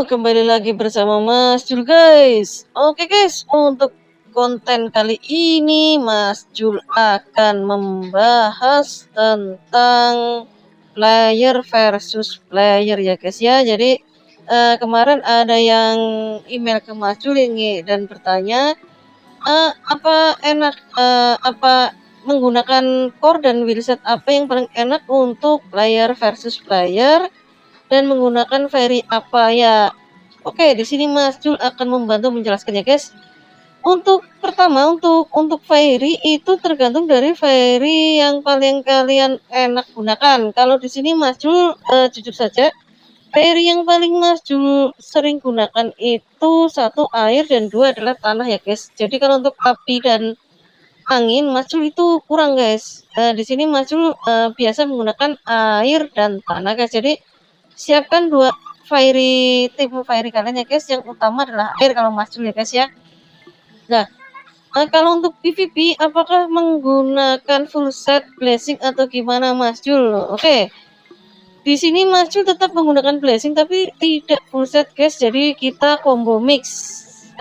Kembali lagi bersama Mas Jul, guys. Oke, guys, untuk konten kali ini Mas Jul akan membahas tentang player versus player ya, guys ya. Jadi kemarin ada yang email ke Mas Jul ini dan bertanya, apa enak apa menggunakan core dan wheelset apa yang paling enak untuk player versus player dan menggunakan fairy apa ya. Oke, di sini Mas Jul akan membantu menjelaskannya, guys. Untuk pertama, untuk fairy itu tergantung dari fairy yang paling kalian enak gunakan. Kalau di sini Mas Jul jujur saja, fairy yang paling Mas Jul sering gunakan itu satu air dan dua adalah tanah ya, guys. Jadi kalau untuk api dan angin Mas Jul itu kurang, guys. Di sini Mas Jul biasa menggunakan air dan tanah, guys. Jadi siapkan dua tipe fairy kalian ya, guys. Yang utama adalah air kalau Mas Jul ya, guys ya. Nah, kalau untuk PVP apakah menggunakan full set blessing atau gimana Mas Jul? Oke. Di sini Mas Jul tetap menggunakan blessing tapi tidak full set, guys. Jadi kita combo mix.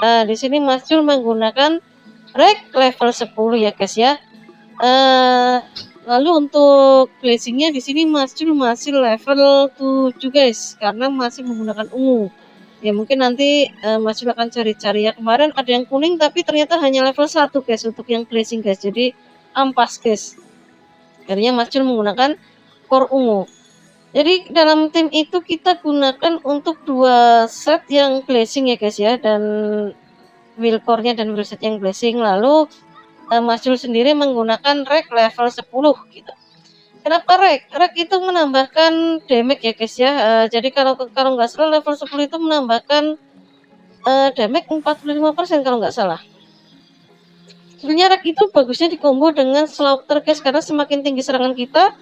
Di sini Mas Jul menggunakan rek level 10 ya, guys ya. Lalu untuk blessingnya di sini Mas Jul masih level 7, guys, karena masih menggunakan ungu. Ya mungkin nanti Mas Jul akan cari-cari ya. Kemarin ada yang kuning tapi ternyata hanya level 1, guys, untuk yang blessing, guys. Jadi ampas, guys. Akhirnya Mas Jul menggunakan core ungu. Jadi dalam tim itu kita gunakan untuk 2 set yang blessing ya, guys ya, dan wheel core-nya dan wheel set yang blessing. Lalu Mas Jul sendiri menggunakan rek level 10 gitu. Kenapa rek? Rek itu menambahkan damage ya, guys ya. Jadi kalau nggak salah level 10 itu menambahkan damage 45% kalau nggak salah. Sebenarnya rek itu bagusnya dikombo dengan slaughter, guys, karena semakin tinggi serangan kita,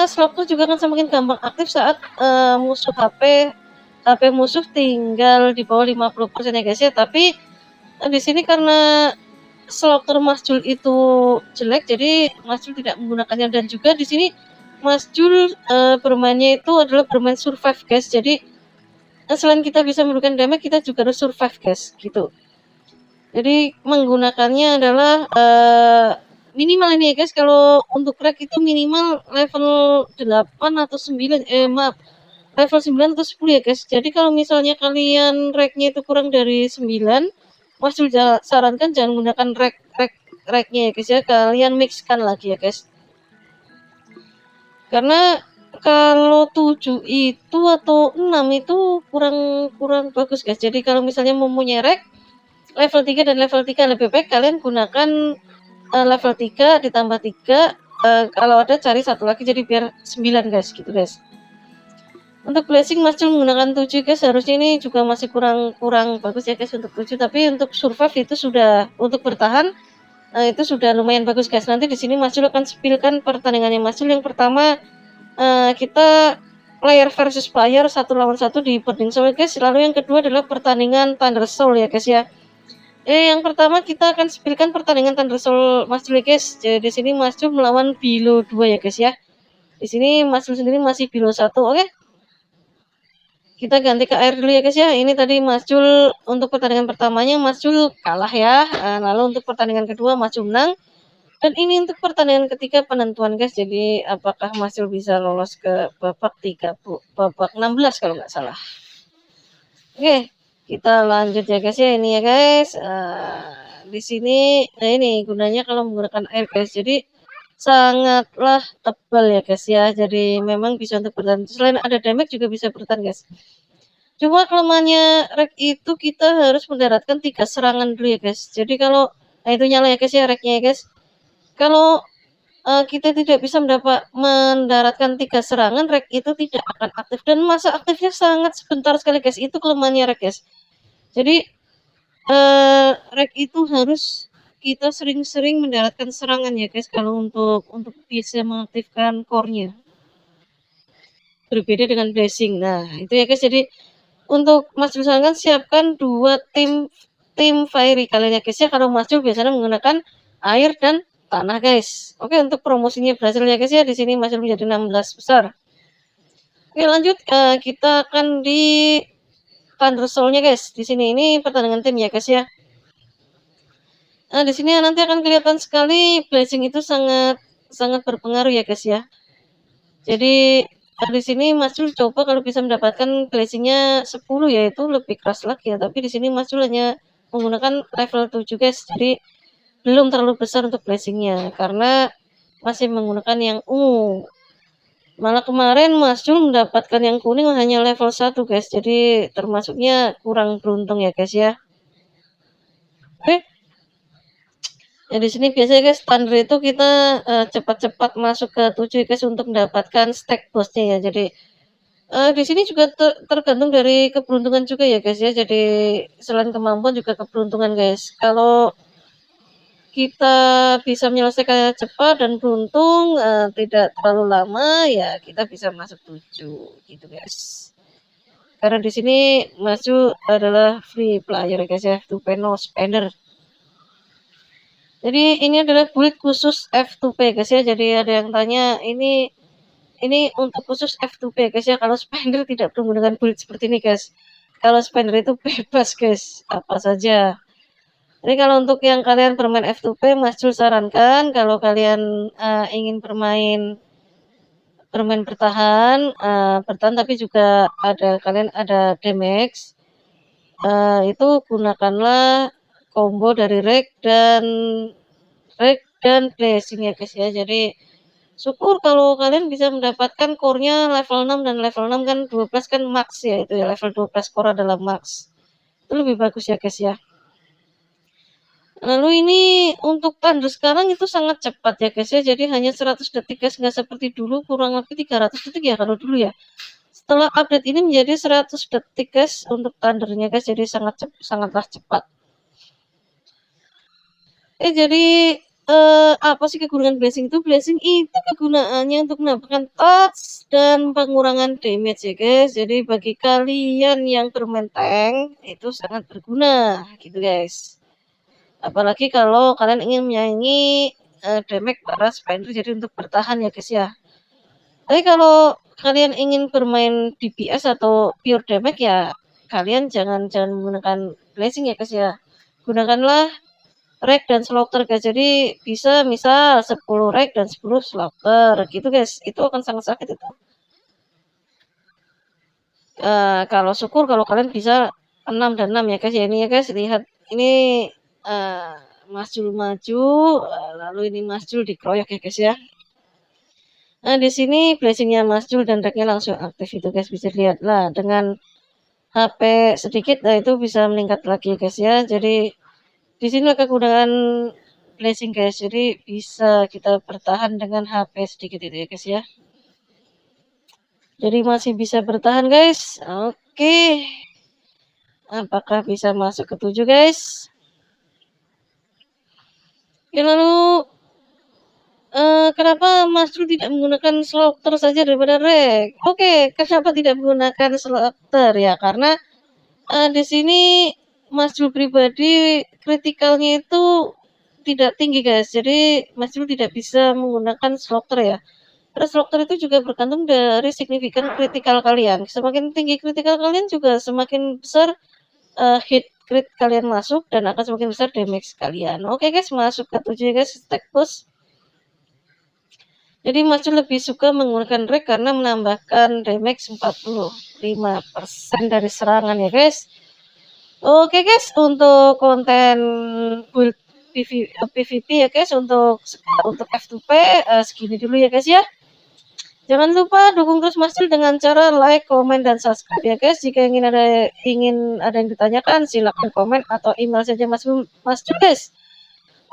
slaughter juga akan semakin gampang aktif saat musuh HP musuh tinggal di bawah 50% ya, guys ya. Tapi di sini karena slaughter Mas Jul itu jelek, jadi Mas Jul tidak menggunakannya. Dan juga di sini Mas Jul bermainnya itu adalah bermain survive, guys. Jadi selain kita bisa memberikan damage, kita juga harus survive, guys, gitu. Jadi menggunakannya adalah minimal ini ya, guys. Kalau untuk rek itu minimal level 8 atau 9, maaf, level 9 atau 10 ya, guys. Jadi kalau misalnya kalian reknya itu kurang dari 9, Mas Jul sarankan jangan gunakan reknya ya, guys ya. Kalian mixkan lagi ya, guys. Karena kalau 7 itu atau 6 itu kurang bagus, guys. Jadi kalau misalnya mempunyai rek level 3 dan level 3, lebih baik kalian gunakan level 3 ditambah 3, kalau ada cari satu lagi jadi biar 9, guys, gitu, guys. Untuk blessing Mas Jul menggunakan 7, guys. Harusnya ini juga masih kurang bagus ya, guys, untuk 7, tapi untuk survive itu sudah, untuk bertahan itu sudah lumayan bagus, guys. Nanti di sini Mas Jul akan spillkan pertandingannya Mas Jul. Yang pertama kita player versus player 1 lawan 1 di Burning Soul, guys. Lalu yang kedua adalah pertandingan Thunder Soul ya, guys ya. Yang pertama kita akan spillkan pertandingan Thunder Soul Mas Jul, guys. Jadi di sini Mas Jul melawan Bilo 2 ya, guys ya. Di sini Mas Jul sendiri masih Bilo 1, oke? Kita ganti ke air dulu ya, guys ya. Ini tadi Mas Jul untuk pertandingan pertamanya Mas Jul kalah ya. Lalu untuk pertandingan kedua Mas Jul menang. Dan ini untuk pertandingan ketiga penentuan, guys. Jadi apakah Mas Jul bisa lolos ke babak 16 kalau nggak salah. Oke, kita lanjut ya, guys ya. Ini ya, guys. Di sini nah ini gunanya kalau menggunakan air, guys. Jadi sangatlah tebal ya, guys ya. Jadi memang bisa untuk bertahan. Selain ada damage juga bisa bertahan, guys. Cuma kelemahannya rek itu kita harus mendaratkan 3 serangan dulu ya, guys. Jadi kalau itu nyala ya, guys ya, reknya ya, guys. Kalau kita tidak bisa mendaratkan 3 serangan, rek itu tidak akan aktif dan masa aktifnya sangat sebentar sekali, guys. Itu kelemahannya rek, guys. Jadi rek itu harus kita sering-sering mendaratkan serangan ya, guys, kalau untuk bisa mengaktifkan core-nya. Berbeda dengan blessing. Nah, itu ya, guys. Jadi untuk Mas Jul sarankan siapkan 2 tim fairy kalian ya, guys ya. Kalau Mas Jul biasanya menggunakan air dan tanah, guys. Oke, untuk promosinya berhasil ya, guys ya. Di sini Mas Jul menjadi 16 besar. Oke, lanjut kita akan di Thundersoul-nya guys. Di sini ini pertandingan tim ya guys ya. Nah, di sini nanti akan kelihatan sekali blessing itu sangat sangat berpengaruh ya guys ya. Jadi di sini Mas Jul coba kalau bisa mendapatkan blessing-nya 10 ya itu lebih keras lagi ya. Tapi di sini Mas Jul hanya menggunakan level 7 guys. Jadi belum terlalu besar untuk blessing-nya karena masih menggunakan yang ungu. Malah kemarin Mas Jul mendapatkan yang kuning hanya level 1 guys. Jadi termasuknya kurang beruntung ya guys ya. Oke. Ya di sini biasanya guys standar itu kita cepat-cepat masuk ke 7 guys untuk mendapatkan stack boss-nya ya. Jadi di sini juga tergantung dari keberuntungan juga ya guys ya. Jadi selain kemampuan juga keberuntungan guys. Kalau kita bisa menyelesaikannya cepat dan beruntung, tidak terlalu lama, ya kita bisa masuk 7 gitu guys. Karena di sini masuk adalah free player ya guys ya, F2P no spender. Jadi ini adalah build khusus F2P guys ya. Jadi ada yang tanya ini untuk khusus F2P guys ya. Kalau spender tidak perlu menggunakan build seperti ini guys. Kalau spender itu bebas guys, apa saja. Jadi kalau untuk yang kalian bermain F2P, Mas Jul sarankan kalau kalian ingin bermain bertahan, tapi juga kalian ada damage, itu gunakanlah combo dari reg dan blessing ya guys ya. Jadi syukur kalau kalian bisa mendapatkan core-nya level 6 dan level 6 kan 12 kan max ya, itu ya level 12 core adalah max. Itu lebih bagus ya guys ya. Lalu ini untuk tanda sekarang itu sangat cepat ya guys ya. Jadi hanya 100 detik guys, nggak seperti dulu kurang lebih 300 detik ya kalau dulu ya. Setelah update ini menjadi 100 detik guys untuk tandernya guys. Jadi sangatlah cepat. Jadi apa sih kegunaan blessing itu? Blessing itu kegunaannya untuk menambahkan touch dan pengurangan damage ya guys. Jadi bagi kalian yang bermain tank itu sangat berguna gitu guys. Apalagi kalau kalian ingin menyaingi damage para spender jadi untuk bertahan ya guys ya. Tapi kalau kalian ingin bermain DPS atau pure damage ya kalian jangan menggunakan blessing ya guys ya. Gunakanlah reg dan slaughter guys. Jadi bisa misal 10 reg dan 10 slaughter gitu guys. Itu akan sangat sakit itu. Kalau syukur kalau kalian bisa 6 dan 6 ya guys ya. Ini ya guys lihat ini Mas Jul maju, lalu ini Mas Jul dikeroyok ya guys ya. Nah di sini blessingnya Mas Jul dan regnya langsung aktif itu guys, bisa lihat lah dengan HP sedikit, nah itu bisa meningkat lagi ya guys ya. Jadi di sini kegunaan blessing guys, jadi bisa kita bertahan dengan HP sedikit itu ya guys ya. Jadi masih bisa bertahan guys. Oke. Apakah bisa masuk ke 7 guys? Ya lalu kenapa Mas Jul tidak menggunakan slaughter saja daripada reg? Oke, kenapa tidak menggunakan slaughter ya? Karena di sini Mas Jul pribadi kritikalnya itu tidak tinggi guys. Jadi Mas Jul tidak bisa menggunakan slaughter ya. Karena slaughter itu juga bergantung dari signifikan kritikal kalian. Semakin tinggi kritikal kalian juga semakin besar hit crit kalian masuk dan akan semakin besar damage kalian. Oke guys, masuk ke 7 guys, stack push. Jadi Mas Jul lebih suka menggunakan reg karena menambahkan damage 45% dari serangan ya guys. Oke guys, untuk konten build PVP ya guys, untuk F2P segini dulu ya guys ya. Jangan lupa dukung terus Mas Jul dengan cara like, komen, dan subscribe ya guys. Jika ingin ada yang ditanyakan, silakan komen atau email saja Mas Jul guys.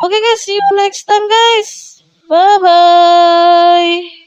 Oke guys, see you next time guys. Bye bye.